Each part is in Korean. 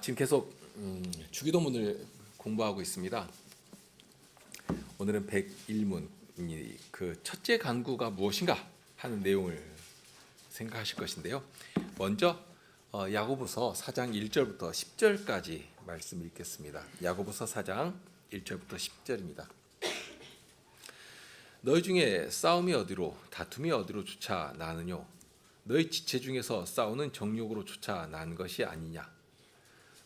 지금 계속 주기도문을 공부하고 있습니다. 오늘은 101문이 그 첫째 간구가 무엇인가 하는 내용을 생각하실 것인데요. 먼저 야고보서 4장 1절부터 10절까지 말씀 읽겠습니다. 야고보서 4장 1절부터 10절입니다. 너희 중에 싸움이 어디로 다툼이 어디로 조차 나느뇨? 너희 지체 중에서 싸우는 정욕으로 조차 난 것이 아니냐?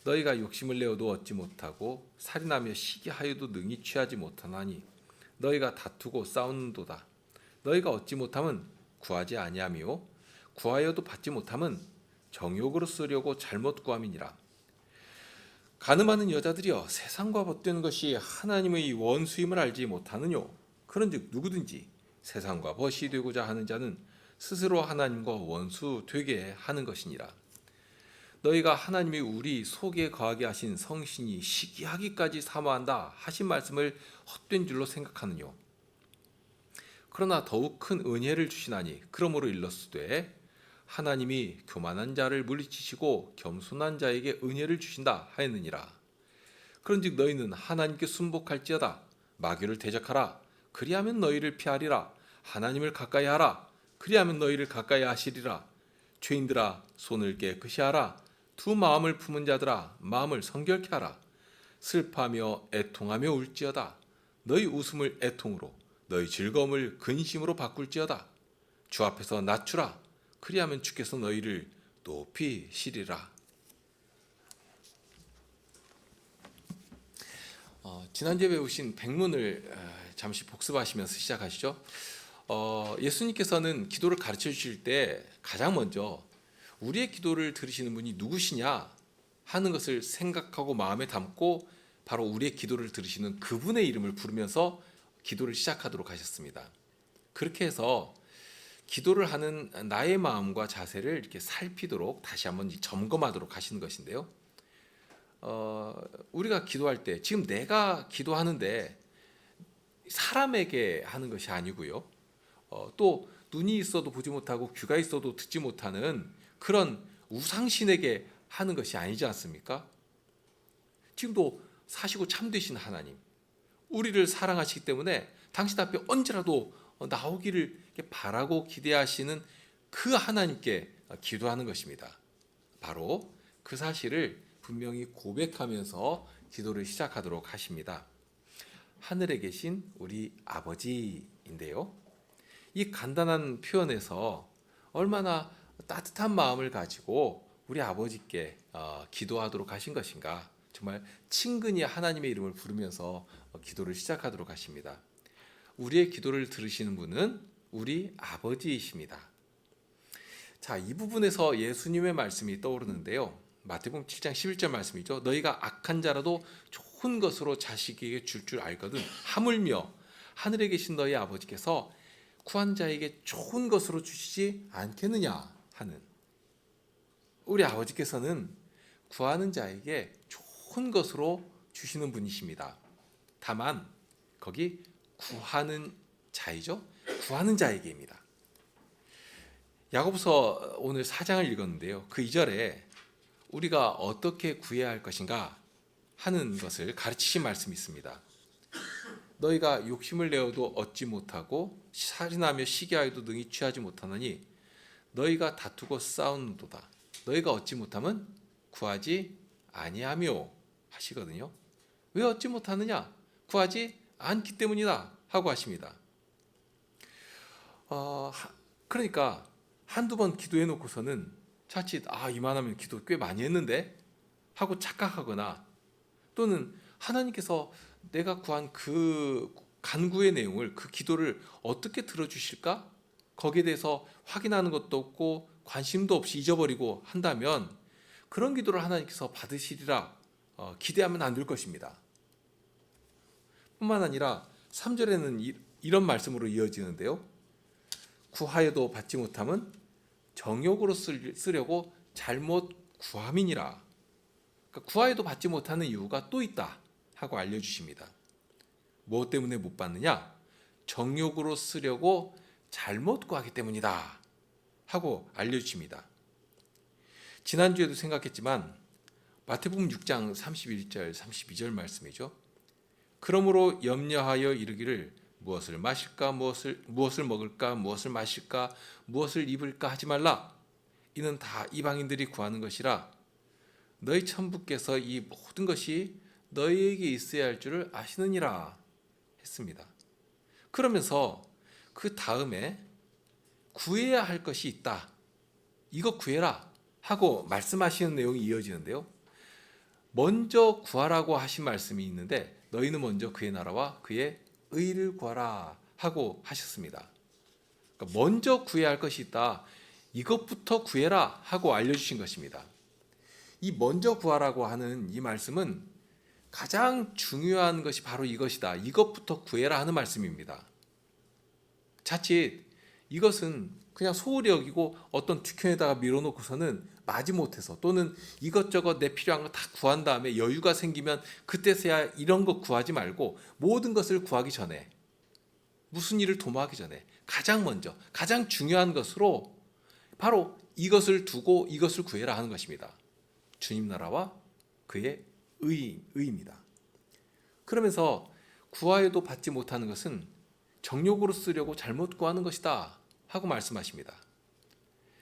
너희가 욕심을 내어도 얻지 못하고 살인하며 시기하여도 능히 취하지 못하나니 너희가 다투고 싸우는도다. 너희가 얻지 못함은 구하지 아니하며 구하여도 받지 못함은 정욕으로 쓰려고 잘못 구함이니라. 가늠하는 여자들이여, 세상과 벗되는 것이 하나님의 원수임을 알지 못하느뇨? 그런즉 누구든지 세상과 벗이 되고자 하는 자는 스스로 하나님과 원수 되게 하는 것이니라. 너희가 하나님이 우리 속에 거하게 하신 성신이 시기하기까지 사모한다 하신 말씀을 헛된 줄로 생각하느뇨? 그러나 더욱 큰 은혜를 주시나니 그러므로 일렀으되 하나님이 교만한 자를 물리치시고 겸손한 자에게 은혜를 주신다 하였느니라. 그런즉 너희는 하나님께 순복할지어다. 마귀를 대적하라. 그리하면 너희를 피하리라. 하나님을 가까이 하라. 그리하면 너희를 가까이 하시리라. 죄인들아, 손을 깨끗이 하라. 두 마음을 품은 자들아, 마음을 성결케 하라. 슬퍼하며 애통하며 울지어다. 너희 웃음을 애통으로, 너희 즐거움을 근심으로 바꿀지어다. 주 앞에서 낮추라. 그리하면 주께서 너희를 높이시리라. 지난주에 배우신 백문을 잠시 복습하시면서 시작하시죠. 예수님께서는 기도를 가르쳐 주실 때 가장 먼저 우리의 기도를 들으시는 분이 누구시냐 하는 것을 생각하고 마음에 담고 바로 우리의 기도를 들으시는 그분의 이름을 부르면서 기도를 시작하도록 하셨습니다. 그렇게 해서 기도를 하는 나의 마음과 자세를 이렇게 살피도록 다시 한번 점검하도록 하시는 것인데요. 우리가 기도할 때 지금 내가 기도하는데 사람에게 하는 것이 아니고요. 또 눈이 있어도 보지 못하고 귀가 있어도 듣지 못하는 그런 우상신에게 하는 것이 아니지 않습니까? 지금도 사시고 참되신 하나님, 우리를 사랑하시기 때문에 당신 앞에 언제라도 나오기를 바라고 기대하시는 그 하나님께 기도하는 것입니다. 바로 그 사실을 분명히 고백하면서 기도를 시작하도록 하십니다. 하늘에 계신 우리 아버지인데요. 이 간단한 표현에서 얼마나 따뜻한 마음을 가지고 우리 아버지께 기도하도록 하신 것인가. 정말 친근히 하나님의 이름을 부르면서 기도를 시작하도록 하십니다. 우리의 기도를 들으시는 분은 우리 아버지이십니다. 자, 이 부분에서 예수님의 말씀이 떠오르는데요. 마태복음 7장 11절 말씀이죠. 너희가 악한 자라도 좋은 것으로 자식에게 줄 알거든 하물며 하늘에 계신 너희 아버지께서 구한 자에게 좋은 것으로 주시지 않겠느냐 하는, 우리 아버지께서는 구하는 자에게 좋은 것으로 주시는 분이십니다. 다만 거기 구하는 자이죠. 구하는 자에게입니다. 야고보서 오늘 4장을 읽었는데요. 그 2절에 우리가 어떻게 구해야 할 것인가 하는 것을 가르치신 말씀이 있습니다. 너희가 욕심을 내어도 얻지 못하고 살인하며 시기하여도 능히 취하지 못하느니 너희가 다투고 싸우는도다. 너희가 얻지 못하면 구하지 아니하며 하시거든요. 왜 얻지 못하느냐? 구하지 않기 때문이다 하고 하십니다. 그러니까 한두 번 기도해 놓고서는 자칫 이만하면 기도 꽤 많이 했는데 하고 착각하거나, 또는 하나님께서 내가 구한 그 간구의 내용을, 그 기도를 어떻게 들어주실까? 거기에 대해서 확인하는 것도 없고 관심도 없이 잊어버리고 한다면 그런 기도를 하나님께서 받으시리라 기대하면 안 될 것입니다. 뿐만 아니라 3절에는 이런 말씀으로 이어지는데요. 구하여도 받지 못함은 정욕으로 쓰려고 잘못 구함이니라. 그러니까 구하여도 받지 못하는 이유가 또 있다 하고 알려주십니다. 무엇 때문에 못 받느냐? 정욕으로 쓰려고 잘못 구하기 때문이다 하고 알려주십니다. 지난주에도 생각했지만 마태복음 6장 31절 32절 말씀이죠. 그러므로 염려하여 이르기를 무엇을 마실까 무엇을 먹을까 무엇을 마실까 무엇을 입을까 하지 말라. 이는 다 이방인들이 구하는 것이라. 너희 천부께서 이 모든 것이 너희에게 있어야 할 줄을 아시느니라 했습니다. 그러면서 그 다음에 구해야 할 것이 있다. 이거 구해라 하고 말씀하시는 내용이 이어지는데요. 먼저 구하라고 하신 말씀이 있는데 너희는 먼저 그의 나라와 그의 의를 구하라 하고 하셨습니다. 그러니까 먼저 구해야 할 것이 있다. 이것부터 구해라 하고 알려주신 것입니다. 이 먼저 구하라고 하는 이 말씀은 가장 중요한 것이 바로 이것이다. 이것부터 구해라 하는 말씀입니다. 자칫 이것은 그냥 소홀히 여기고 어떤 뒷편에다가 밀어놓고서는 마지못해서 또는 이것저것 내 필요한 거 다 구한 다음에 여유가 생기면 그때서야 이런 거 구하지 말고 모든 것을 구하기 전에 무슨 일을 도모하기 전에 가장 먼저 가장 중요한 것으로 바로 이것을 두고 이것을 구해라 하는 것입니다. 주님 나라와 그의 의입니다. 그러면서 구하여도 받지 못하는 것은 정욕으로 쓰려고 잘못 구하는 것이다 하고 말씀하십니다.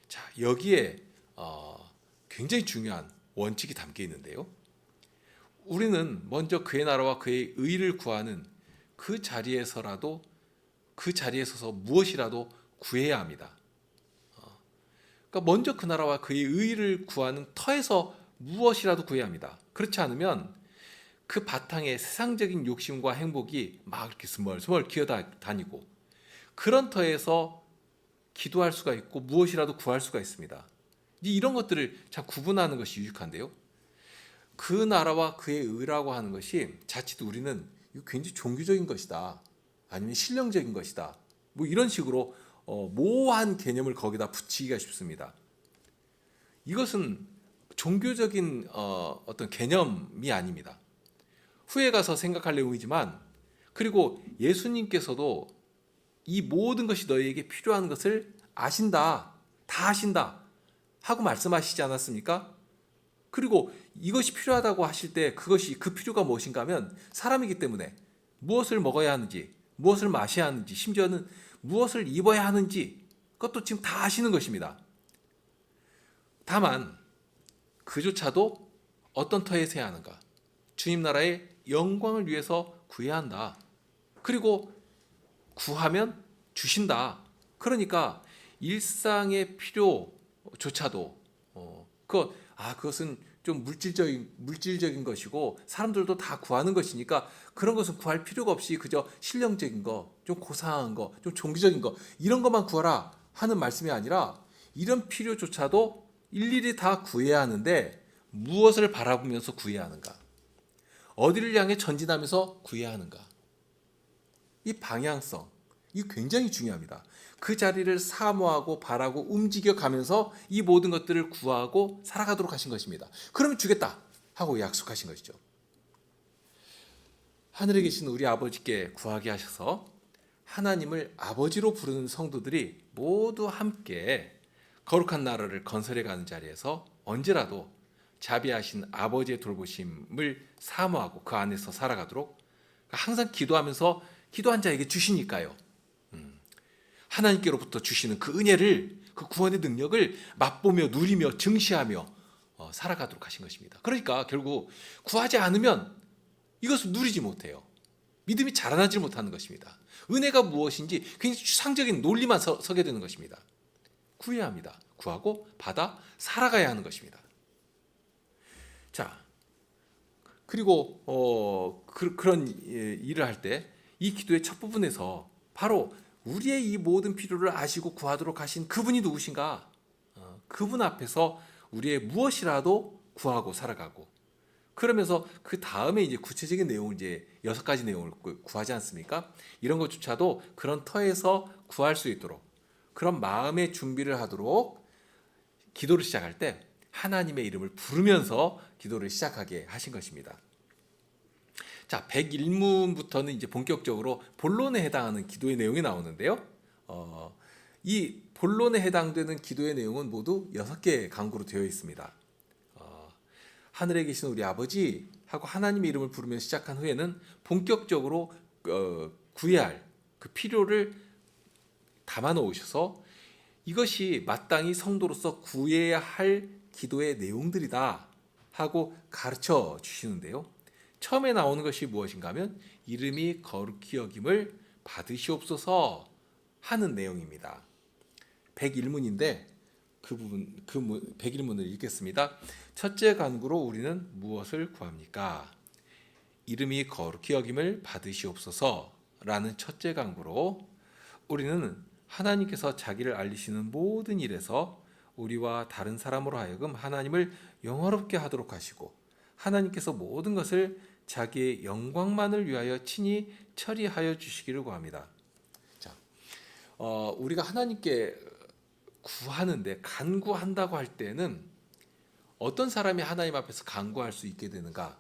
자, 여기에 굉장히 중요한 원칙이 담겨 있는데요. 우리는 먼저 그의 나라와 그의 의를 구하는 그 자리에서라도 그 자리에 서서 무엇이라도 구해야 합니다. 그러니까 먼저 그 나라와 그의 의를 구하는 터에서 무엇이라도 구해야 합니다. 그렇지 않으면 그 바탕에 세상적인 욕심과 행복이 막 이렇게 스멀스멀 기어다니고 그런 터에서 기도할 수가 있고 무엇이라도 구할 수가 있습니다. 이런 것들을 참 구분하는 것이 유익한데요. 그 나라와 그의 의라고 하는 것이 자칫 우리는 굉장히 종교적인 것이다. 아니면 신령적인 것이다. 뭐 이런 식으로 모호한 개념을 거기다 붙이기가 쉽습니다. 이것은 종교적인 어떤 개념이 아닙니다. 후에 가서 생각할 내용이지만 그리고 예수님께서도 이 모든 것이 너희에게 필요한 것을 아신다. 다 아신다. 하고 말씀하시지 않았습니까? 그리고 이것이 필요하다고 하실 때 그것이 그 필요가 무엇인가 하면 사람이기 때문에 무엇을 먹어야 하는지 무엇을 마셔야 하는지 심지어는 무엇을 입어야 하는지 그것도 지금 다 아시는 것입니다. 다만 그조차도 어떤 터에서 해야 하는가? 주님 나라의 영광을 위해서 구해야 한다. 그리고 구하면 주신다. 그러니까 일상의 필요조차도 그것은 좀 물질적인 것이고 사람들도 다 구하는 것이니까 그런 것은 구할 필요가 없이 그저 실용적인 거, 좀 고상한 거, 좀 종교적인 거 이런 것만 구하라 하는 말씀이 아니라 이런 필요조차도 일일이 다 구해야 하는데 무엇을 바라보면서 구해야 하는가? 어디를 향해 전진하면서 구해야 하는가? 이 방향성, 이거 굉장히 중요합니다. 그 자리를 사모하고 바라고 움직여가면서 이 모든 것들을 구하고 살아가도록 하신 것입니다. 그러면 주겠다 하고 약속하신 것이죠. 하늘에 계신 우리 아버지께 구하게 하셔서 하나님을 아버지로 부르는 성도들이 모두 함께 거룩한 나라를 건설해가는 자리에서 언제라도 자비하신 아버지의 돌보심을 사모하고 그 안에서 살아가도록 항상 기도하면서 기도한 자에게 주시니까요. 하나님께로부터 주시는 그 은혜를 그 구원의 능력을 맛보며 누리며 증시하며 살아가도록 하신 것입니다. 그러니까 결국 구하지 않으면 이것을 누리지 못해요. 믿음이 자라나지 못하는 것입니다. 은혜가 무엇인지 굉장히 추상적인 논리만 서게 되는 것입니다. 구해야 합니다. 구하고 받아 살아가야 하는 것입니다. 자, 그리고 그런 일을 할 때 이 기도의 첫 부분에서 바로 우리의 이 모든 필요를 아시고 구하도록 하신 그분이 누구신가? 그분 앞에서 우리의 무엇이라도 구하고 살아가고 그러면서 그 다음에 이제 구체적인 내용을 이제 6가지 내용을 구하지 않습니까? 이런 것조차도 그런 터에서 구할 수 있도록 그런 마음의 준비를 하도록 기도를 시작할 때 하나님의 이름을 부르면서 기도를 시작하게 하신 것입니다. 자, 101문부터는 이제 본격적으로 본론에 해당하는 기도의 내용이 나오는데요. 이 본론에 해당되는 기도의 내용은 모두 6개의 강구로 되어 있습니다. 하늘에 계신 우리 아버지 하고 하나님의 이름을 부르며 시작한 후에는 본격적으로 구해야 할 그 필요를 담아 놓으셔서 이것이 마땅히 성도로서 구해야 할 기도의 내용들이다 하고 가르쳐 주시는데요. 처음에 나오는 것이 무엇인가 하면 이름이 거룩히 여김을 받으시옵소서 하는 내용입니다. 101문인데 그 부분 101문을 읽겠습니다. 첫째 간구로 우리는 무엇을 구합니까? 이름이 거룩히 여김을 받으시옵소서라는 첫째 간구로 우리는 하나님께서 자기를 알리시는 모든 일에서 우리와 다른 사람으로 하여금 하나님을 영화롭게 하도록 하시고 하나님께서 모든 것을 자기의 영광만을 위하여 친히 처리하여 주시기를 구합니다. 자, 우리가 하나님께 구하는데 간구한다고 할 때는 어떤 사람이 하나님 앞에서 간구할 수 있게 되는가?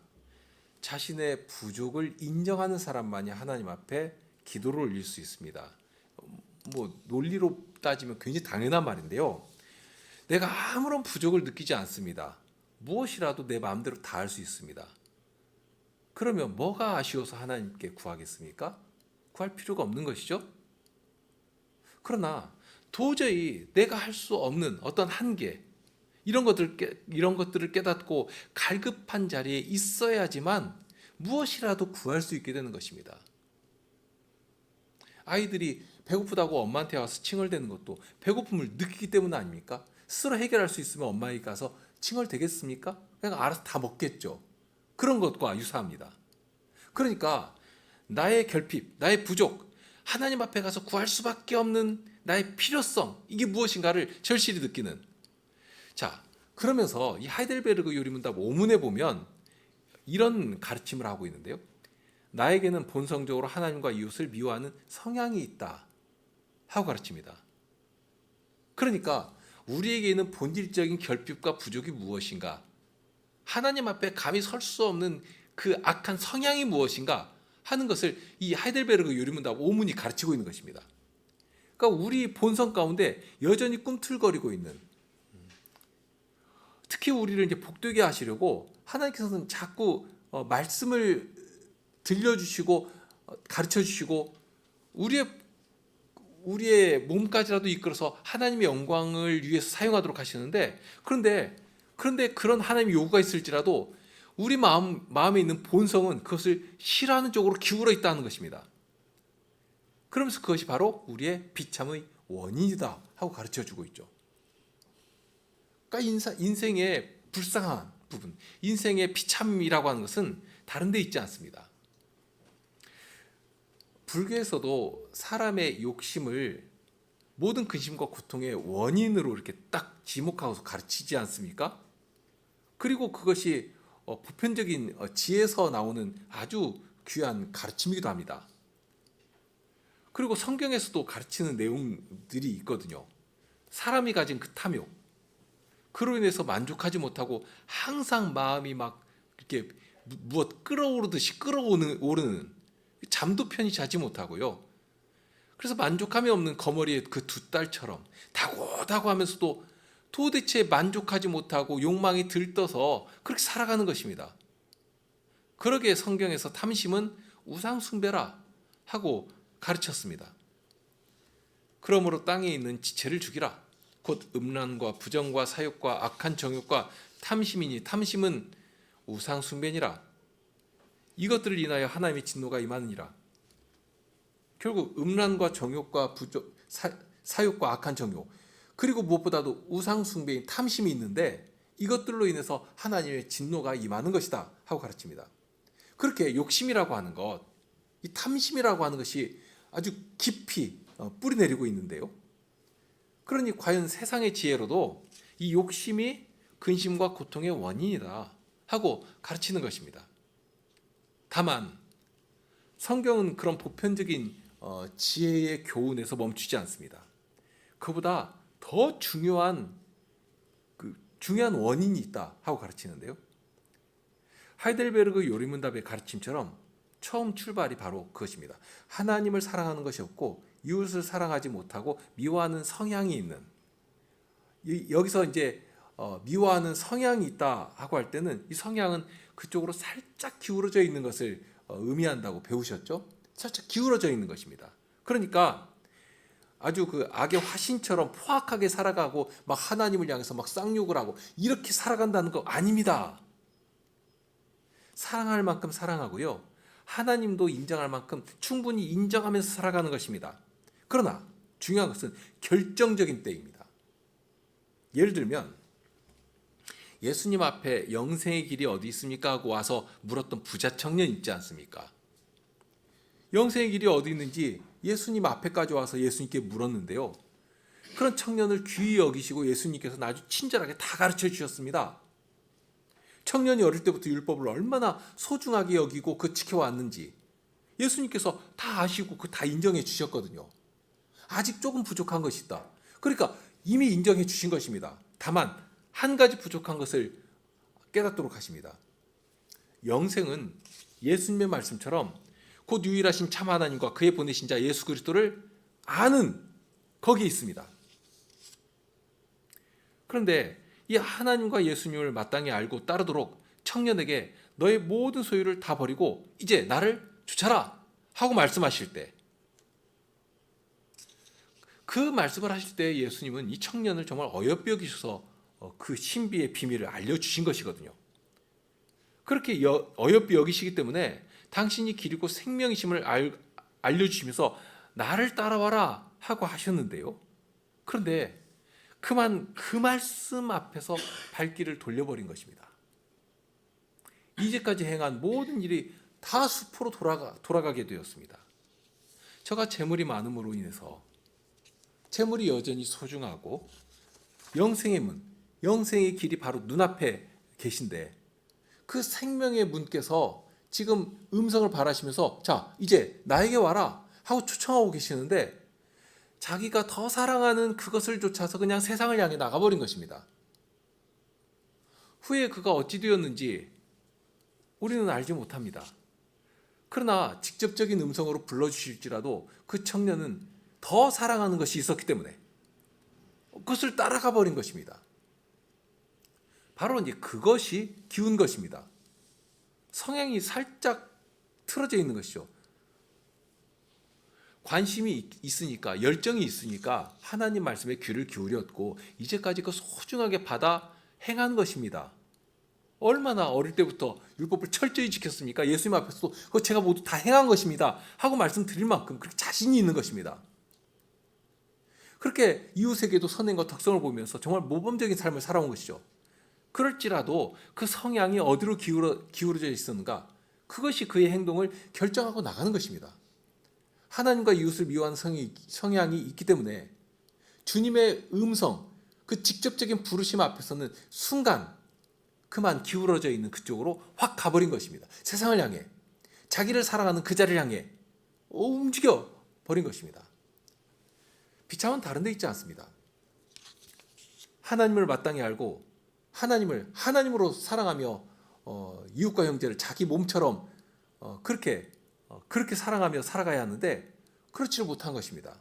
자신의 부족을 인정하는 사람만이 하나님 앞에 기도를 올릴 수 있습니다. 뭐 논리로 따지면 굉장히 당연한 말인데요. 내가 아무런 부족을 느끼지 않습니다. 무엇이라도 내 마음대로 다 할 수 있습니다. 그러면 뭐가 아쉬워서 하나님께 구하겠습니까? 구할 필요가 없는 것이죠. 그러나 도저히 내가 할 수 없는 어떤 한계 이런 것들을 깨닫고 갈급한 자리에 있어야지만 무엇이라도 구할 수 있게 되는 것입니다. 아이들이 배고프다고 엄마한테 와서 칭얼대는 것도 배고픔을 느끼기 때문 아닙니까? 스스로 해결할 수 있으면 엄마에게 가서 칭얼대겠습니까? 그냥 알아서 다 먹겠죠. 그런 것과 유사합니다. 그러니까 나의 결핍, 나의 부족, 하나님 앞에 가서 구할 수밖에 없는 나의 필요성, 이게 무엇인가를 절실히 느끼는. 자, 그러면서 이 하이델베르그 요리문답 5문에 보면 이런 가르침을 하고 있는데요. 나에게는 본성적으로 하나님과 이웃을 미워하는 성향이 있다 하고 가르칩니다. 그러니까 우리에게 있는 본질적인 결핍과 부족이 무엇인가? 하나님 앞에 감히 설 수 없는 그 악한 성향이 무엇인가 하는 것을 이 하이델베르그 요리문답 5문이 가르치고 있는 것입니다. 그러니까 우리 본성 가운데 여전히 꿈틀거리고 있는, 특히 우리를 이제 복되게 하시려고 하나님께서는 자꾸 말씀을 들려주시고 가르쳐주시고 우리의 몸까지라도 이끌어서 하나님의 영광을 위해서 사용하도록 하시는데, 그런데 그런 하나님의 요구가 있을지라도 우리 마음에 있는 본성은 그것을 싫어하는 쪽으로 기울어 있다는 것입니다. 그러면서 그것이 바로 우리의 비참의 원인이다 하고 가르쳐주고 있죠. 그러니까 인생의 불쌍한 부분, 인생의 비참이라고 하는 것은 다른 데 있지 않습니다. 불교에서도 사람의 욕심을 모든 근심과 고통의 원인으로 이렇게 딱 지목하고서 가르치지 않습니까? 그리고 그것이 보편적인 지에서 나오는 아주 귀한 가르침이기도 합니다. 그리고 성경에서도 가르치는 내용들이 있거든요. 사람이 가진 그 탐욕, 그로 인해서 만족하지 못하고 항상 마음이 막 이렇게 무엇 끓어오르듯이 끓어오르는, 잠도 편히 자지 못하고요. 그래서 만족함이 없는 거머리의 그 두 딸처럼 다고다고 하면서도 도대체 만족하지 못하고 욕망이 들떠서 그렇게 살아가는 것입니다. 그러기에 성경에서 탐심은 우상 숭배라 하고 가르쳤습니다. 그러므로 땅에 있는 지체를 죽이라. 곧 음란과 부정과 사욕과 악한 정욕과 탐심이니 탐심은 우상 숭배니라. 이것들을 인하여 하나님의 진노가 임하느니라. 결국 음란과 정욕과 사욕과 악한 정욕, 그리고 무엇보다도 우상 숭배인 탐심이 있는데 이것들로 인해서 하나님의 진노가 임하는 것이다 하고 가르칩니다. 그렇게 욕심이라고 하는 것, 이 탐심이라고 하는 것이 아주 깊이 뿌리내리고 있는데요. 그러니 과연 세상의 지혜로도 이 욕심이 근심과 고통의 원인이다 하고 가르치는 것입니다. 다만 성경은 그런 보편적인 지혜의 교훈에서 멈추지 않습니다. 그보다 더 중요한 원인이 있다 하고 가르치는데요. 하이델베르그 요리문답의 가르침처럼 처음 출발이 바로 그것입니다. 하나님을 사랑하는 것이 없고 이웃을 사랑하지 못하고 미워하는 성향이 있는, 여기서 이제 미워하는 성향이 있다 하고 할 때는 이 성향은 그쪽으로 살짝 기울어져 있는 것을 의미한다고 배우셨죠? 살짝 기울어져 있는 것입니다. 그러니까 아주 그 악의 화신처럼 포악하게 살아가고 막 하나님을 향해서 막 쌍욕을 하고 이렇게 살아간다는 거 아닙니다. 사랑할 만큼 사랑하고요. 하나님도 인정할 만큼 충분히 인정하면서 살아가는 것입니다. 그러나 중요한 것은 결정적인 때입니다. 예를 들면 예수님 앞에 영생의 길이 어디 있습니까? 하고 와서 물었던 부자 청년 있지 않습니까? 영생의 길이 어디 있는지 예수님 앞에까지 와서 예수님께 물었는데요. 그런 청년을 귀히 여기시고 예수님께서 아주 친절하게 다 가르쳐 주셨습니다. 청년이 어릴 때부터 율법을 얼마나 소중하게 여기고 그 지켜왔는지 예수님께서 다 아시고 그 다 인정해 주셨거든요. 아직 조금 부족한 것이 있다. 그러니까 이미 인정해 주신 것입니다. 다만 한 가지 부족한 것을 깨닫도록 하십니다. 영생은 예수님의 말씀처럼 곧 유일하신 참 하나님과 그의 보내신 자 예수 그리스도를 아는 거기에 있습니다. 그런데 이 하나님과 예수님을 마땅히 알고 따르도록 청년에게 너의 모든 소유를 다 버리고 이제 나를 쫓아라 하고 말씀하실 때, 그 말씀을 하실 때 예수님은 이 청년을 정말 어여삐 여기셔서 그 신비의 비밀을 알려주신 것이거든요. 그렇게 어여삐 여기시기 때문에 당신이 길이고 생명이심을 알려주시면서 나를 따라와라 하고 하셨는데요. 그런데 그만 그 말씀 앞에서 발길을 돌려버린 것입니다. 이제까지 행한 모든 일이 다 수포로 돌아가게 되었습니다. 저가 재물이 많음으로 인해서 재물이 여전히 소중하고 영생의 문, 영생의 길이 바로 눈앞에 계신데 그 생명의 문께서 지금 음성을 발하시면서 자 이제 나에게 와라 하고 초청하고 계시는데 자기가 더 사랑하는 그것을 쫓아서 그냥 세상을 향해 나가버린 것입니다. 후에 그가 어찌 되었는지 우리는 알지 못합니다. 그러나 직접적인 음성으로 불러주실지라도 그 청년은 더 사랑하는 것이 있었기 때문에 그것을 따라가 버린 것입니다. 바로 이제 그것이 기운 것입니다. 성향이 살짝 틀어져 있는 것이죠. 관심이 있으니까, 열정이 있으니까 하나님 말씀에 귀를 기울였고 이제까지 그 소중하게 받아 행한 것입니다. 얼마나 어릴 때부터 율법을 철저히 지켰습니까? 예수님 앞에서도 그거 제가 모두 다 행한 것입니다 하고 말씀드릴 만큼 그렇게 자신이 있는 것입니다. 그렇게 이웃에게도 선행과 덕성을 보면서 정말 모범적인 삶을 살아온 것이죠. 그럴지라도 그 성향이 어디로 기울어져 있었는가? 그것이 그의 행동을 결정하고 나가는 것입니다. 하나님과 이웃을 미워하는 성향이 있기 때문에 주님의 음성, 그 직접적인 부르심 앞에서는 순간 그만 기울어져 있는 그쪽으로 확 가버린 것입니다. 세상을 향해, 자기를 사랑하는 그 자리를 향해 움직여 버린 것입니다. 비참은 다른 데 있지 않습니다. 하나님을 마땅히 알고 하나님을 하나님으로 사랑하며 이웃과 형제를 자기 몸처럼 그렇게 사랑하며 살아가야 하는데 그렇지를 못한 것입니다.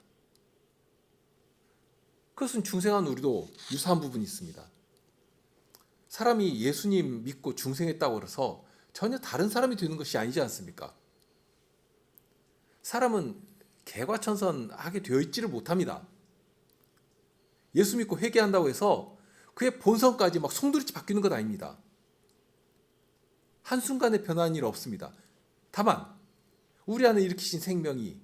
그것은 중생한 우리도 유사한 부분이 있습니다. 사람이 예수님 믿고 중생했다고 해서 전혀 다른 사람이 되는 것이 아니지 않습니까? 사람은 개과천선하게 되어 있지를 못합니다. 예수 믿고 회개한다고 해서 그의 본성까지 막 송두리째 바뀌는 것 아닙니다. 한순간에 변하는 일 없습니다. 다만 우리 안에 일으키신 생명이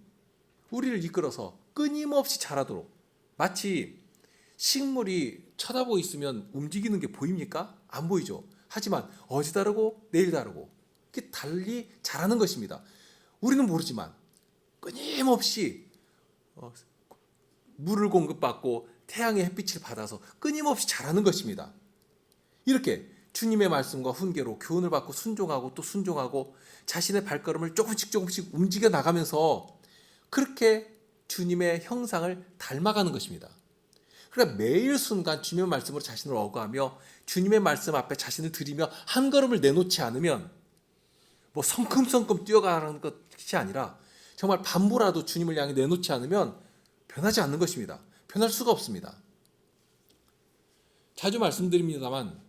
우리를 이끌어서 끊임없이 자라도록, 마치 식물이 쳐다보고 있으면 움직이는 게 보입니까? 안 보이죠. 하지만 어제 다르고 내일 다르고 이렇게 달리 자라는 것입니다. 우리는 모르지만 끊임없이 물을 공급받고 태양의 햇빛을 받아서 끊임없이 자라는 것입니다. 이렇게 주님의 말씀과 훈계로 교훈을 받고 순종하고 또 순종하고 자신의 발걸음을 조금씩 움직여 나가면서 그렇게 주님의 형상을 닮아가는 것입니다. 그러니까 매일 순간 주님의 말씀으로 자신을 어거하며 주님의 말씀 앞에 자신을 들이며 한 걸음을 내놓지 않으면 뭐 성큼성큼 뛰어가는 것이 아니라 정말 반보라도 주님을 향해 내놓지 않으면 변하지 않는 것입니다. 변할 수가 없습니다. 자주 말씀드립니다만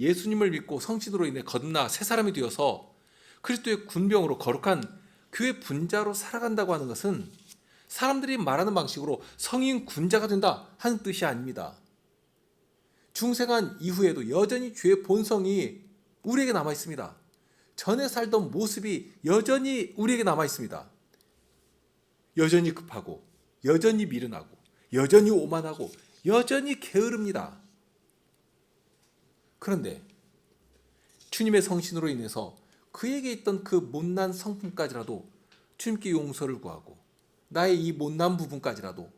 예수님을 믿고 성신으로 인해 거듭나 새 사람이 되어서 그리스도의 군병으로 거룩한 교회 분자로 살아간다고 하는 것은 사람들이 말하는 방식으로 성인 군자가 된다 하는 뜻이 아닙니다. 중생한 이후에도 여전히 죄의 본성이 우리에게 남아 있습니다. 전에 살던 모습이 여전히 우리에게 남아 있습니다. 여전히 급하고, 여전히 미련하고, 여전히 오만하고, 여전히 게으릅니다. 그런데 주님의 성신으로 인해서 그에게 있던 그 못난 성품까지라도 주님께 용서를 구하고 나의 이 못난 부분까지라도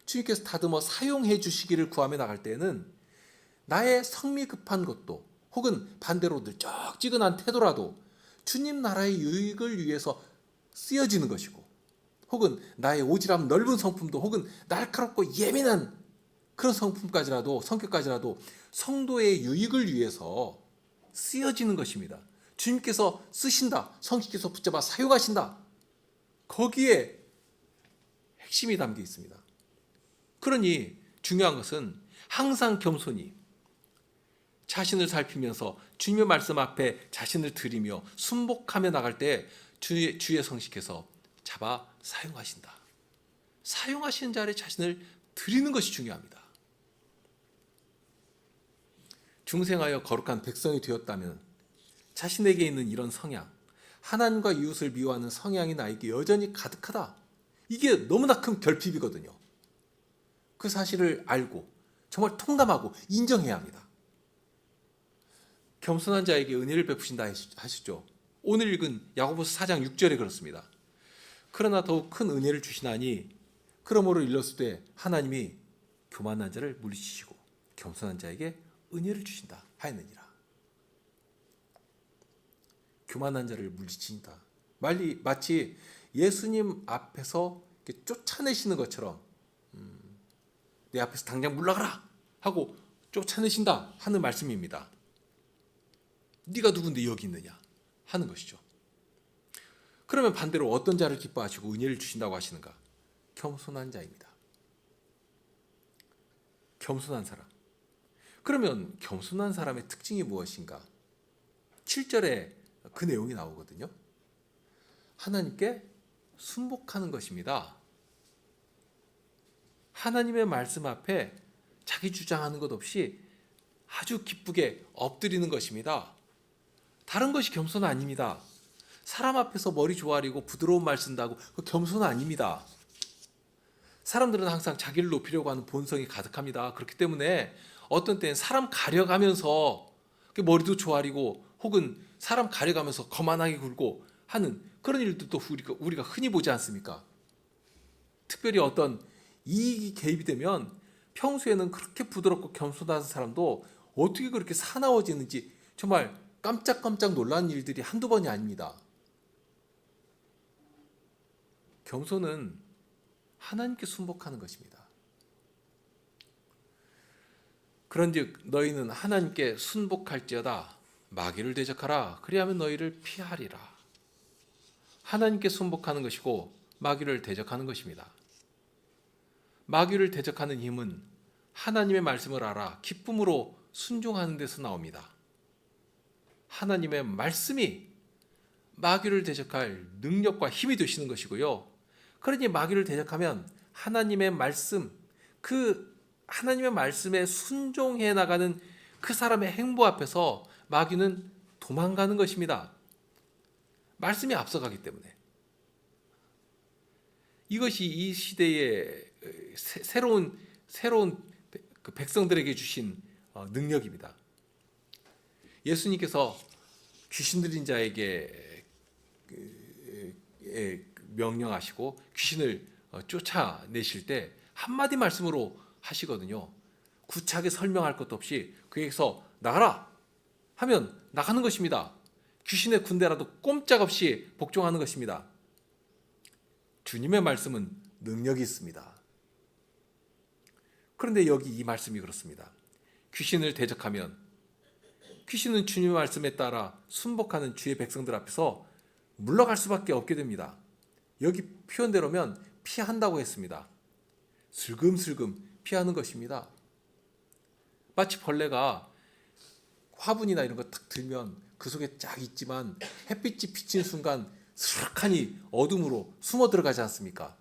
주님께서 다듬어 사용해 주시기를 구하며 나갈 때에는 나의 성미 급한 것도 혹은 반대로 늘쩍지근한 태도라도 주님 나라의 유익을 위해서 쓰여지는 것이고 혹은 나의 오지랖 넓은 성품도 혹은 날카롭고 예민한 그런 성품까지라도 성격까지라도 성도의 유익을 위해서 쓰여지는 것입니다. 주님께서 쓰신다. 성신께서 붙잡아 사용하신다. 거기에 핵심이 담겨 있습니다. 그러니 중요한 것은 항상 겸손히 자신을 살피면서 주님의 말씀 앞에 자신을 드리며 순복하며 나갈 때 주의 성신께서 잡아 사용하신다. 사용하시는 자리에 자신을 드리는 것이 중요합니다. 중생하여 거룩한 백성이 되었다면 자신에게 있는 이런 성향, 하나님과 이웃을 미워하는 성향이 나에게 여전히 가득하다. 이게 너무나 큰 결핍이거든요. 그 사실을 알고 정말 통감하고 인정해야 합니다. 겸손한 자에게 은혜를 베푸신다 하시죠. 오늘 읽은 야고보서 4장 6절에 그렇습니다. 그러나 더욱 큰 은혜를 주시나니 그러므로 일렀을 때 하나님이 교만한 자를 물리치시고 겸손한 자에게 은혜를 주신다 하였느니라. 교만한 자를 물리친다. 마치 예수님 앞에서 쫓아내시는 것처럼 내 앞에서 당장 물러가라 하고 쫓아내신다 하는 말씀입니다. 네가 누군데 여기 있느냐 하는 것이죠. 그러면 반대로 어떤 자를 기뻐하시고 은혜를 주신다고 하시는가? 겸손한 자입니다. 겸손한 사람. 그러면 겸손한 사람의 특징이 무엇인가? 7절에 그 내용이 나오거든요. 하나님께 순복하는 것입니다. 하나님의 말씀 앞에 자기 주장하는 것 없이 아주 기쁘게 엎드리는 것입니다. 다른 것이 겸손 아닙니다. 사람 앞에서 머리 조아리고 부드러운 말 쓴다고 그 겸손 아닙니다. 사람들은 항상 자기를 높이려고 하는 본성이 가득합니다. 그렇기 때문에 어떤 때는 사람 가려가면서 머리도 조아리고 혹은 사람 가려가면서 거만하게 굴고 하는 그런 일들도 우리가 흔히 보지 않습니까? 특별히 어떤 이익이 개입이 되면 평소에는 그렇게 부드럽고 겸손한 사람도 어떻게 그렇게 사나워지는지 정말 깜짝깜짝 놀라는 일들이 한두 번이 아닙니다. 겸손은 하나님께 순복하는 것입니다. 그런즉 너희는 하나님께 순복할지어다 마귀를 대적하라 그리하면 너희를 피하리라. 하나님께 순복하는 것이고 마귀를 대적하는 것입니다. 마귀를 대적하는 힘은 하나님의 말씀을 알아 기쁨으로 순종하는 데서 나옵니다. 하나님의 말씀이 마귀를 대적할 능력과 힘이 되시는 것이고요. 그러니 마귀를 대적하면 하나님의 말씀, 그 하나님의 말씀에 순종해 나가는 그 사람의 행보 앞에서 마귀는 도망가는 것입니다. 말씀이 앞서가기 때문에. 이것이 이 시대의 새로운 그 백성들에게 주신 능력입니다. 예수님께서 귀신 들린 자에게 명령하시고 귀신을 쫓아내실 때 한마디 말씀으로 하시거든요. 구차하게 설명할 것도 없이 그에게서 나가라 하면 나가는 것입니다. 귀신의 군대라도 꼼짝없이 복종하는 것입니다. 주님의 말씀은 능력이 있습니다. 그런데 여기 이 말씀이 그렇습니다. 귀신을 대적하면 귀신은 주님의 말씀에 따라 순복하는 주의 백성들 앞에서 물러갈 수밖에 없게 됩니다. 여기 표현대로면 피한다고 했습니다. 슬금슬금 피하는 것입니다. 마치 벌레가 화분이나 이런 거 탁 들면 그 속에 쫙 있지만 햇빛이 비치는 순간 스르륵하니 어둠으로 숨어 들어가지 않습니까?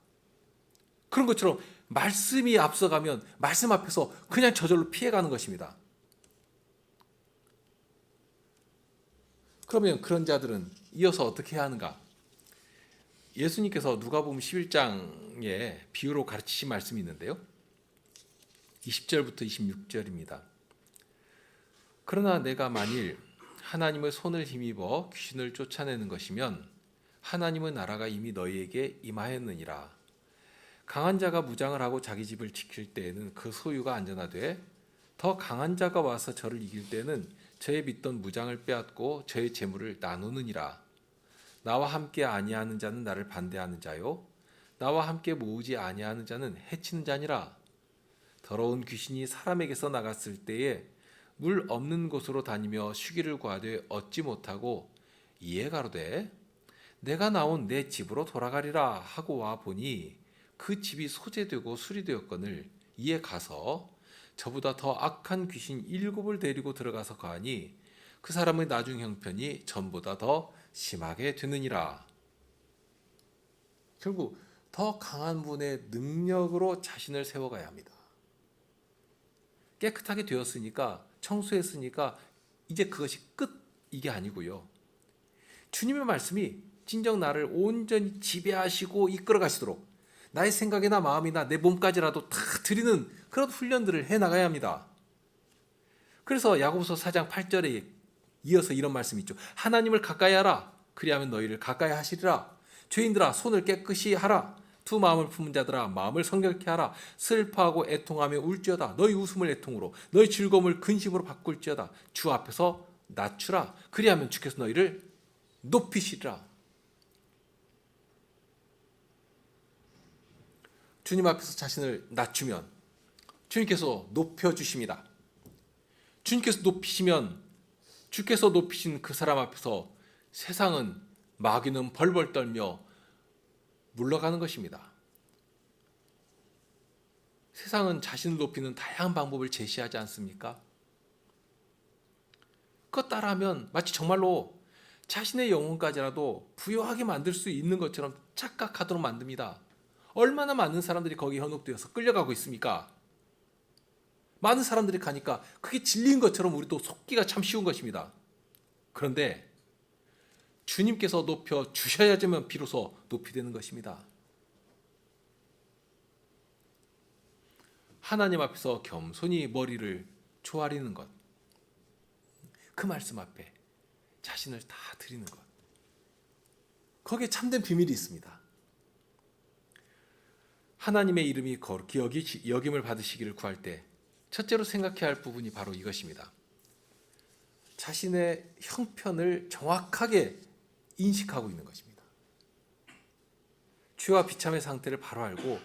그런 것처럼 말씀이 앞서가면 말씀 앞에서 그냥 저절로 피해가는 것입니다. 그러면 그런 자들은 이어서 어떻게 해야 하는가? 예수님께서 누가복음 11장에 비유로 가르치신 말씀이 있는데요. 20절부터 26절입니다. 그러나 내가 만일 하나님의 손을 힘입어 귀신을 쫓아내는 것이면 하나님의 나라가 이미 너희에게 임하였느니라. 강한 자가 무장을 하고 자기 집을 지킬 때에는 그 소유가 안전하되 더 강한 자가 와서 저를 이길 때는 저의 믿던 무장을 빼앗고 저의 재물을 나누느니라. 나와 함께 아니하는 자는 나를 반대하는 자요 나와 함께 모으지 아니하는 자는 해치는 자니라. 더러운 귀신이 사람에게서 나갔을 때에 물 없는 곳으로 다니며 쉬기를 구하되 얻지 못하고 이에 가로되 내가 나온 내 집으로 돌아가리라 하고 와 보니 그 집이 소재되고 수리되었거늘 이에 가서 저보다 더 악한 귀신 7을 데리고 들어가서 거하니 그 사람의 나중 형편이 전보다 더 심하게 되느니라. 결국 더 강한 분의 능력으로 자신을 세워가야 합니다. 깨끗하게 되었으니까, 청소했으니까 이제 그것이 끝, 이게 아니고요. 주님의 말씀이 진정 나를 온전히 지배하시고 이끌어 가시도록 나의 생각이나 마음이나 내 몸까지라도 다 드리는 그런 훈련들을 해나가야 합니다. 그래서 야고보서 4장 8절에 이어서 이런 말씀이 있죠. 하나님을 가까이 하라. 그리하면 너희를 가까이 하시리라. 죄인들아 손을 깨끗이 하라. 두 마음을 품은 자들아 마음을 성결케 하라. 슬퍼하고 애통하며 울지어다. 너희 웃음을 애통으로 너희 즐거움을 근심으로 바꿀지어다. 주 앞에서 낮추라. 그리하면 주께서 너희를 높이시리라. 주님 앞에서 자신을 낮추면 주님께서 높여주십니다. 주님께서 높이시면 주께서 높이신 그 사람 앞에서 세상은 마귀는 벌벌 떨며 물러가는 것입니다. 세상은 자신을 높이는 다양한 방법을 제시하지 않습니까? 그것 따라하면 마치 정말로 자신의 영혼까지라도 부유하게 만들 수 있는 것처럼 착각하도록 만듭니다. 얼마나 많은 사람들이 거기에 현혹되어서 끌려가고 있습니까? 많은 사람들이 가니까 그게 진리인 것처럼 우리도 속기가 참 쉬운 것입니다. 그런데 주님께서 높여 주셔야지만 비로소 높이 되는 것입니다. 하나님 앞에서 겸손히 머리를 조아리는 것, 그 말씀 앞에 자신을 다 드리는 것, 거기에 참된 비밀이 있습니다. 하나님의 이름이 거룩히 여김을 받으시기를 구할 때 첫째로 생각해야 할 부분이 바로 이것입니다. 자신의 형편을 정확하게 인식하고 있는 것입니다. 죄와 비참의 상태를 바로 알고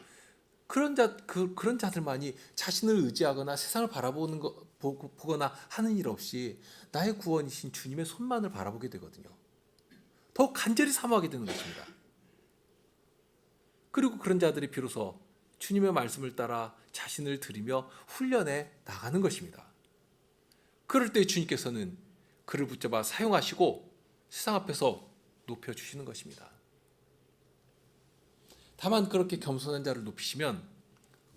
그런 자들만이 자신을 의지하거나 세상을 보거나 하는 일 없이 나의 구원이신 주님의 손만을 바라보게 되거든요. 더 간절히 사모하게 되는 것입니다. 그리고 그런 자들이 비로소 주님의 말씀을 따라 자신을 드리며 훈련해 나가는 것입니다. 그럴 때 주님께서는 그를 붙잡아 사용하시고 세상 앞에서 높여주시는 것입니다. 다만 그렇게 겸손한 자를 높이시면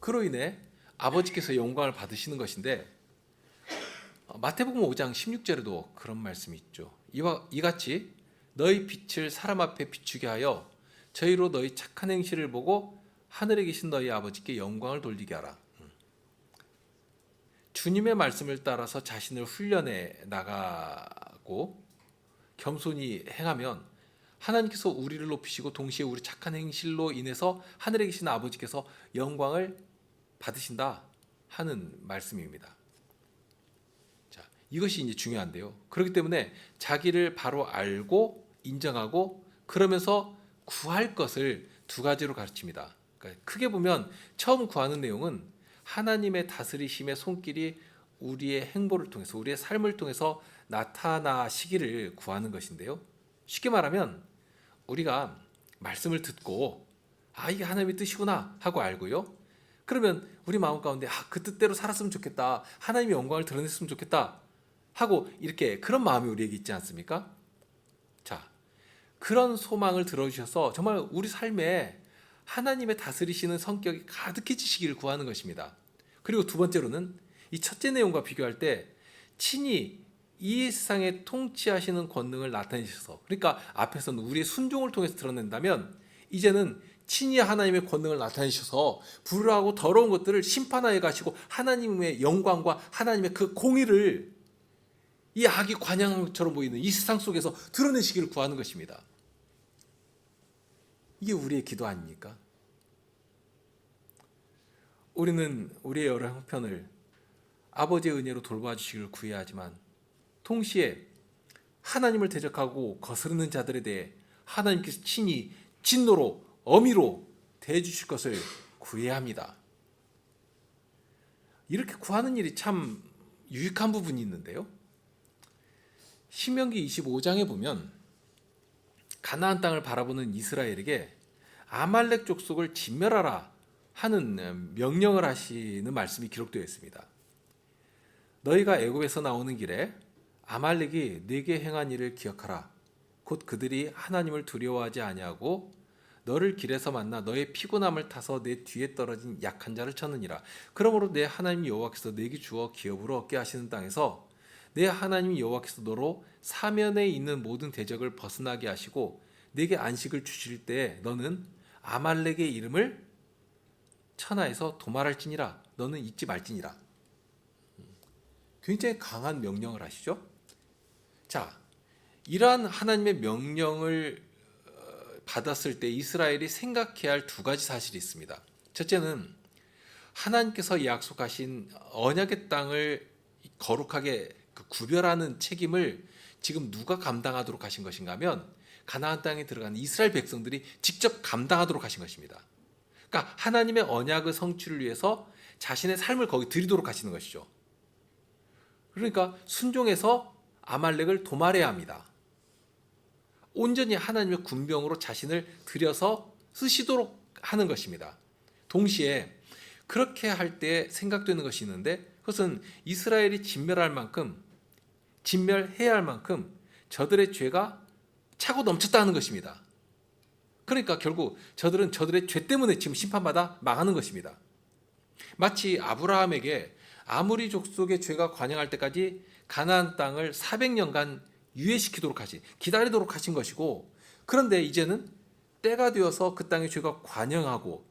그로 인해 아버지께서 영광을 받으시는 것인데 마태복음 5장 16절에도 그런 말씀이 있죠. 이같이 너희 빛을 사람 앞에 비추게 하여 저희로 너희 착한 행실을 보고 하늘에 계신 너희 아버지께 영광을 돌리게 하라. 주님의 말씀을 따라서 자신을 훈련해 나가고 겸손히 행하면 하나님께서 우리를 높이시고 동시에 우리 착한 행실로 인해서 하늘에 계신 아버지께서 영광을 받으신다 하는 말씀입니다. 자, 이것이 이제 중요한데요. 그렇기 때문에 자기를 바로 알고 인정하고 그러면서 구할 것을 두 가지로 가르칩니다. 그러니까 크게 보면 처음 구하는 내용은 하나님의 다스리심의 손길이 우리의 행보를 통해서 우리의 삶을 통해서 나타나시기를 구하는 것인데요. 쉽게 말하면 우리가 말씀을 듣고 이게 하나님의 뜻이구나 하고 알고요. 그러면 우리 마음 가운데 그 뜻대로 살았으면 좋겠다. 하나님의 영광을 드러냈으면 좋겠다. 하고 이렇게 그런 마음이 우리에게 있지 않습니까? 자, 그런 소망을 들어주셔서 정말 우리 삶에 하나님의 다스리시는 성격이 가득해지시기를 구하는 것입니다. 그리고 두 번째로는 이 첫째 내용과 비교할 때 친히 이 세상에 통치하시는 권능을 나타내셔서, 그러니까 앞에서는 우리의 순종을 통해서 드러낸다면 이제는 친히 하나님의 권능을 나타내셔서 불의하고 더러운 것들을 심판하여 가시고 하나님의 영광과 하나님의 그 공의를 이 악이 관양한 것처럼 보이는 이 세상 속에서 드러내시기를 구하는 것입니다. 이게 우리의 기도 아닙니까? 우리는 우리의 여러 형편을 아버지의 은혜로 돌봐 주시기를 구해야 하지만 동시에 하나님을 대적하고 거스르는 자들에 대해 하나님께서 친히 진노로 어미로 대해주실 것을 구해야 합니다. 이렇게 구하는 일이 참 유익한 부분이 있는데요. 신명기 25장에 보면 가나안 땅을 바라보는 이스라엘에게 아말렉 족속을 진멸하라 하는 명령을 하시는 말씀이 기록되어 있습니다. 너희가 애굽에서 나오는 길에 아말렉이 네게 행한 일을 기억하라. 곧 그들이 하나님을 두려워하지 아니하고 너를 길에서 만나 너의 피곤함을 타서 내 뒤에 떨어진 약한 자를 쳤느니라. 그러므로 내 하나님 여호와께서 네게 주어 기업으로 얻게 하시는 땅에서 내 하나님 여호와께서 너로 사면에 있는 모든 대적을 벗어나게 하시고 네게 안식을 주실 때에 너는 아말렉의 이름을 천하에서 도말할지니라. 너는 잊지 말지니라. 굉장히 강한 명령을 하시죠. 자, 이러한 하나님의 명령을 받았을 때 이스라엘이 생각해야 할 두 가지 사실이 있습니다. 첫째는 하나님께서 약속하신 언약의 땅을 거룩하게 구별하는 책임을 지금 누가 감당하도록 하신 것인가 하면 가나안 땅에 들어간 이스라엘 백성들이 직접 감당하도록 하신 것입니다. 그러니까 하나님의 언약의 성취를 위해서 자신의 삶을 거기 드리도록 하시는 것이죠. 그러니까 순종해서 아말렉을 도말해야 합니다. 온전히 하나님의 군병으로 자신을 들여서 쓰시도록 하는 것입니다. 동시에 그렇게 할 때 생각되는 것이 있는데 그것은 이스라엘이 진멸해야 할 만큼 저들의 죄가 차고 넘쳤다는 것입니다. 그러니까 결국 저들은 저들의 죄 때문에 지금 심판받아 망하는 것입니다. 마치 아브라함에게 아무리 족속의 죄가 관영할 때까지 가나안 땅을 400년간 유예시키도록 기다리도록 하신 것이고, 그런데 이제는 때가 되어서 그 땅의 죄가 관영하고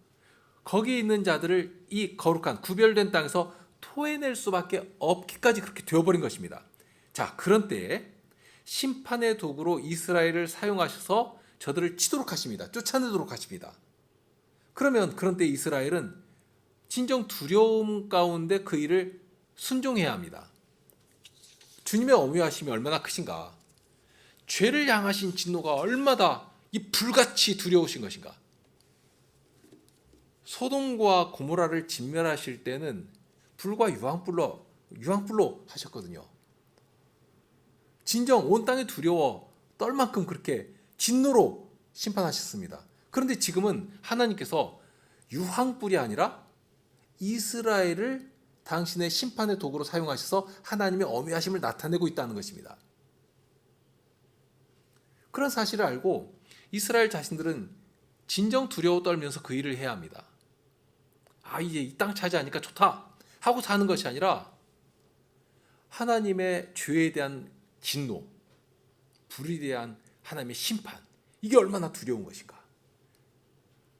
거기에 있는 자들을 이 거룩한 구별된 땅에서 토해낼 수밖에 없기까지 그렇게 되어버린 것입니다. 자, 그런 때에 심판의 도구로 이스라엘을 사용하셔서 저들을 치도록 하십니다. 쫓아내도록 하십니다. 그러면 그런 때 이스라엘은 진정 두려움 가운데 그 일을 순종해야 합니다. 주님의 엄위하심이 얼마나 크신가, 죄를 향하신 진노가 얼마나 이 불같이 두려우신 것인가. 소돔과 고모라를 진멸하실 때는 불과 유황불로 하셨거든요. 진정 온 땅이 두려워 떨 만큼 그렇게 진노로 심판하셨습니다. 그런데 지금은 하나님께서 유황불이 아니라 이스라엘을 당신의 심판의 도구로 사용하셔서 하나님의 엄위하심을 나타내고 있다는 것입니다. 그런 사실을 알고 이스라엘 자신들은 진정 두려워 떨면서 그 일을 해야 합니다. 이제 이 땅 차지하니까 좋다 하고 사는 것이 아니라 하나님의 죄에 대한 진노, 불에 대한 하나님의 심판, 이게 얼마나 두려운 것인가.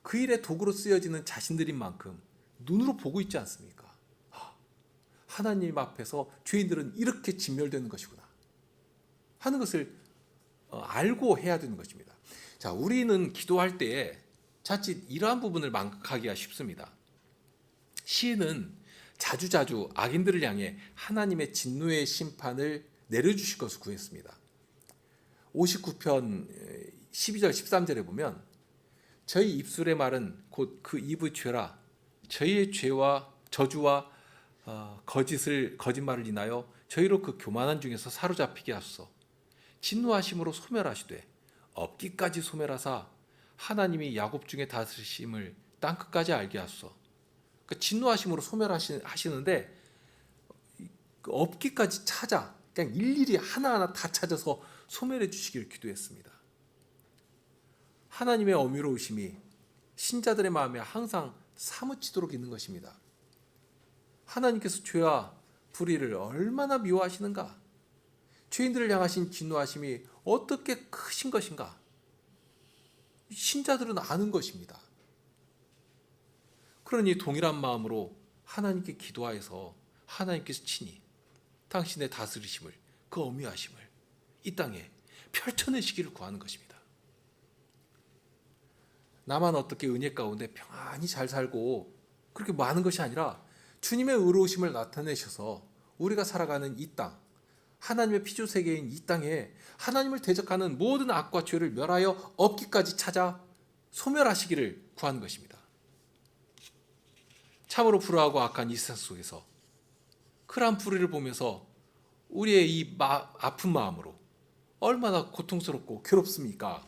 그 일의 도구로 쓰여지는 자신들인 만큼 눈으로 보고 있지 않습니까? 하나님 앞에서 죄인들은 이렇게 진멸되는 것이구나 하는 것을 알고 해야 되는 것입니다. 자, 우리는 기도할 때에 자칫 이러한 부분을 망각하기가 쉽습니다. 시인은 자주자주 악인들을 향해 하나님의 진노의 심판을 내려주실 것을 구했습니다. 59편 12절 13절에 보면 저희 입술의 말은 곧 그 입의 죄라. 저희의 죄와 저주와 거짓말을 인하여 저희로 그 교만한 중에서 사로잡히게 하소서. 진노하심으로 소멸하시되 없기까지 소멸하사 하나님이 야곱 중에 다스리심을 땅끝까지 알게 하소서. 그러니까 진노하심으로 소멸하시는데 그 없기까지 찾아 그냥 일일이 하나하나 다 찾아서 소멸해 주시기를 기도했습니다. 하나님의 어미로우심이 신자들의 마음에 항상 사무치도록 있는 것입니다. 하나님께서 죄와 불의를 얼마나 미워하시는가? 죄인들을 향하신 진노하심이 어떻게 크신 것인가? 신자들은 아는 것입니다. 그러니 동일한 마음으로 하나님께 기도하여서 하나님께서 친히 당신의 다스리심을, 그 어미하심을 이 땅에 펼쳐내시기를 구하는 것입니다. 나만 어떻게 은혜 가운데 평안히 잘 살고 그렇게 많은 것이 아니라 주님의 의로우심을 나타내셔서 우리가 살아가는 이 땅, 하나님의 피조세계인 이 땅에 하나님을 대적하는 모든 악과 죄를 멸하여 없기까지 찾아 소멸하시기를 구하는 것입니다. 참으로 불화하고 악한 이 세상 속에서 그러한 불의를 보면서 우리의 이 아픈 마음으로 얼마나 고통스럽고 괴롭습니까?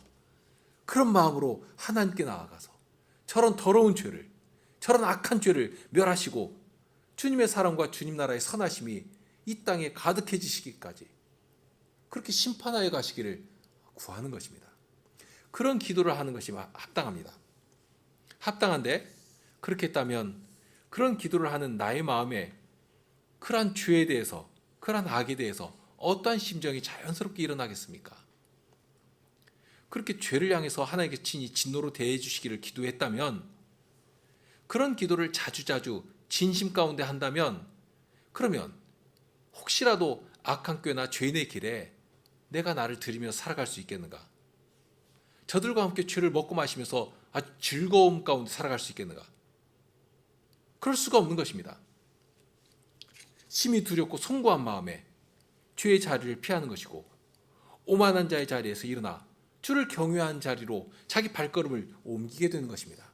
그런 마음으로 하나님께 나아가서 저런 더러운 죄를, 저런 악한 죄를 멸하시고 주님의 사랑과 주님 나라의 선하심이 이 땅에 가득해지시기까지 그렇게 심판하여 가시기를 구하는 것입니다. 그런 기도를 하는 것이 합당합니다. 합당한데 그렇게 했다면 그런 기도를 하는 나의 마음에 그러한 죄에 대해서, 그러한 악에 대해서 어떠한 심정이 자연스럽게 일어나겠습니까? 그렇게 죄를 향해서 하나님께 친히 진노로 대해 주시기를 기도했다면, 그런 기도를 자주자주 진심 가운데 한다면, 그러면 혹시라도 악한 꾀나 죄인의 길에 내가 나를 들이며 살아갈 수 있겠는가? 저들과 함께 죄를 먹고 마시면서 아주 즐거움 가운데 살아갈 수 있겠는가? 그럴 수가 없는 것입니다. 심히 두렵고 송구한 마음에 죄의 자리를 피하는 것이고, 오만한 자의 자리에서 일어나 주를 경외한 자리로 자기 발걸음을 옮기게 되는 것입니다.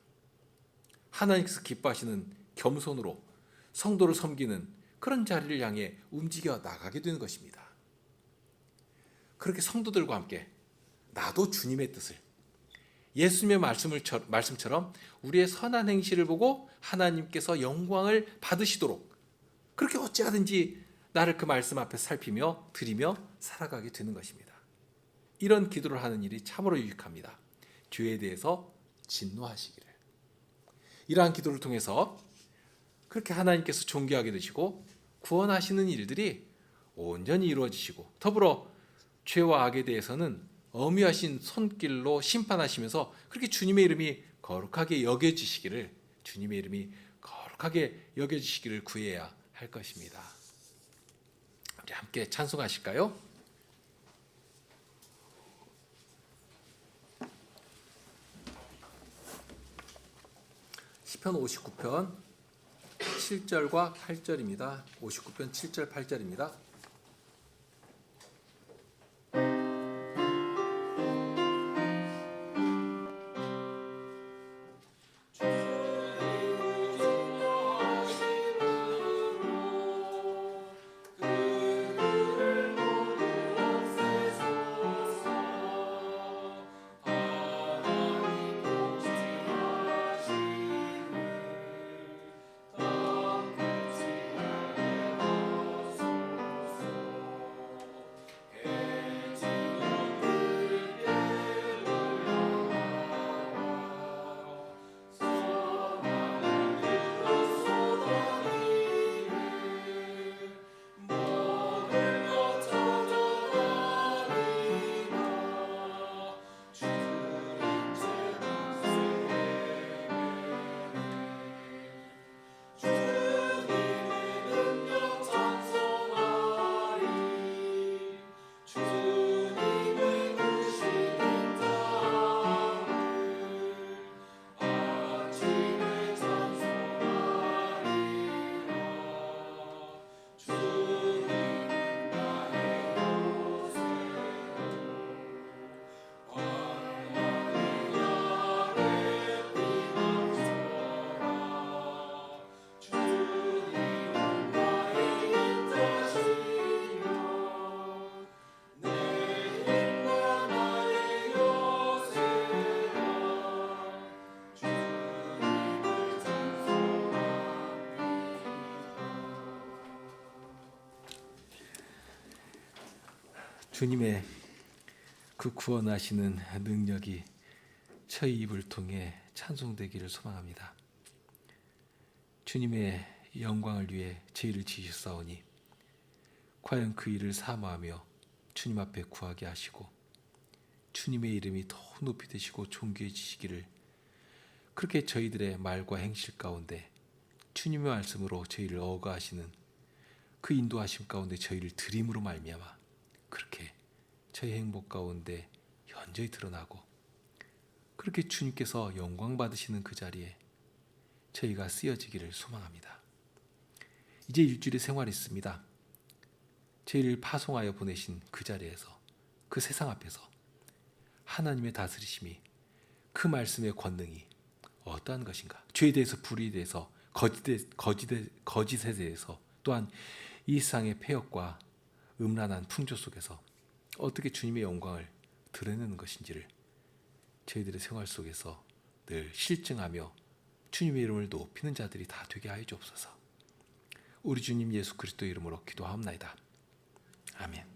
하나님께서 기뻐하시는 겸손으로 성도를 섬기는 그런 자리를 향해 움직여 나가게 되는 것입니다. 그렇게 성도들과 함께 나도 주님의 뜻을, 예수님의 말씀처럼 우리의 선한 행실을 보고 하나님께서 영광을 받으시도록 그렇게 어찌하든지 나를 그 말씀 앞에 살피며 드리며 살아가게 되는 것입니다. 이런 기도를 하는 일이 참으로 유익합니다. 죄에 대해서 진노하시기를. 이러한 기도를 통해서 그렇게 하나님께서 존귀하게 되시고 구원하시는 일들이 온전히 이루어지시고, 더불어 죄와 악에 대해서는 엄위하신 손길로 심판하시면서 그렇게 주님의 이름이 거룩하게 여겨지시기를, 주님의 이름이 거룩하게 여겨지시기를 구해야 할 것입니다. 우리 함께 찬송하실까요? 시편 59편 7절과 8절입니다. 59편 7절 8절입니다. 주님의 그 구원하시는 능력이 저희 입을 통해 찬송되기를 소망합니다. 주님의 영광을 위해 죄를 지으셨사오니 과연 그 일을 사모하며 주님 앞에 구하게 하시고 주님의 이름이 더 높이 되시고 존귀해지시기를, 그렇게 저희들의 말과 행실 가운데 주님의 말씀으로 저희를 어거하시는 그 인도하심 가운데 저희를 드림으로 말미암아 그렇게 저희 행복 가운데 현저히 드러나고, 그렇게 주님께서 영광 받으시는 그 자리에 저희가 쓰여지기를 소망합니다. 이제 일주일의 생활이 있습니다. 저희를 파송하여 보내신 그 자리에서, 그 세상 앞에서 하나님의 다스리심이, 그 말씀의 권능이 어떠한 것인가, 죄에 대해서, 불의에 대해서, 거짓에 대해서, 또한 이 세상의 폐역과 음란한 풍조 속에서 어떻게 주님의 영광을 드러내는 것인지를 저희들의 생활 속에서 늘 실증하며 주님의 이름을 높이는 자들이 다 되게 하여 주옵소서. 우리 주님 예수 그리스도 이름으로 기도하옵나이다. 아멘.